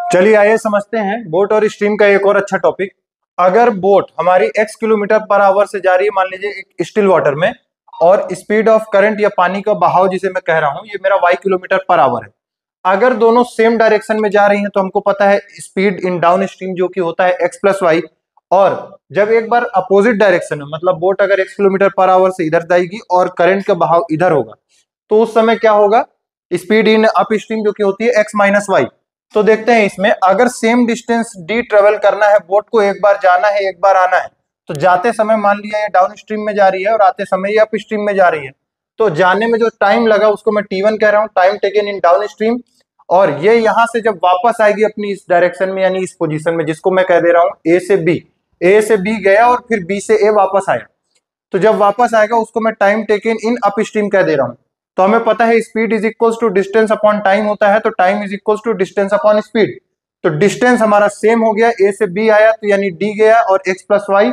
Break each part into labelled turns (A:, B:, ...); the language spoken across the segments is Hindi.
A: चलिए आइए समझते हैं बोट और स्ट्रीम का एक और अच्छा टॉपिक। अगर बोट हमारी x किलोमीटर पर आवर से जा रही है, मान लीजिए एक स्टिल वाटर में, और स्पीड ऑफ करंट या पानी का बहाव जिसे मैं कह रहा हूं ये मेरा y किलोमीटर पर आवर है। अगर दोनों सेम डायरेक्शन में जा रही हैं तो हमको पता है स्पीड इन डाउन स्ट्रीम जो कि होता है x प्लस वाई। और जब एक बार अपोजिट डायरेक्शन में, मतलब बोट अगर x किलोमीटर पर आवर से इधर जाएगी और करंट का बहाव इधर होगा, तो उस समय क्या होगा, स्पीड इन अप स्ट्रीम जो कि होती है x माइनस वाई। तो देखते हैं इसमें, अगर सेम डिस्टेंस डी ट्रेवल करना है बोट को, एक बार जाना है एक बार आना है, तो जाते समय मान लिया ये डाउन स्ट्रीम में जा रही है और आते समय ये अप स्ट्रीम में जा रही है, तो जाने में जो टाइम लगा उसको मैं T1 कह रहा हूं, टाइम टेकन इन डाउन स्ट्रीम। और ये यहां से जब वापस आएगी अपनी इस डायरेक्शन में, यानी इस पोजीशन में, जिसको मैं कह दे रहा हूं ए से बी गया और फिर बी से ए वापस आया, तो जब वापस आएगा उसको मैं time taken in upstream कह दे रहा हूं। तो हमें पता है speed is equals to distance upon time होता है, तो time is equals to distance upon speed. तो डिस्टेंस हमारा सेम हो गया, ए से बी आया तो यानी डी गया और एक्स प्लस वाई।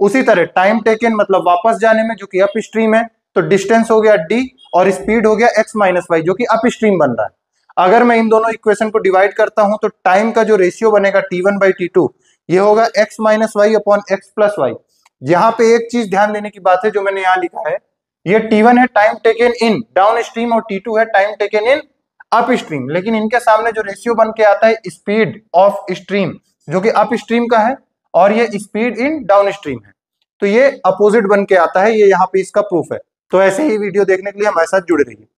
A: उसी तरह टाइम टेकन मतलब वापस जाने में जो कि अप स्ट्रीम है, तो डिस्टेंस हो गया डी और स्पीड हो गया एक्स माइनस वाई जो कि अप स्ट्रीम बन रहा है। अगर मैं इन दोनों इक्वेशन को डिवाइड करता हूं तो टाइम का जो रेशियो बनेगा T1/T2 ये होगा x minus y upon x plus y. यहाँ पे एक चीज ध्यान देने की बात है जो मैंने यहाँ लिखा है, ये T1 है टाइम टेकन इन डाउन स्ट्रीम और T2 है time taken in up stream, लेकिन इनके सामने जो रेशियो बन के आता है स्पीड ऑफ स्ट्रीम जो कि अप स्ट्रीम का है और ये स्पीड इन डाउन स्ट्रीम है, तो ये अपोजिट बन के आता है। ये यहाँ पे इसका प्रूफ है। तो ऐसे ही वीडियो देखने के लिए हमारे साथ जुड़े रहिए।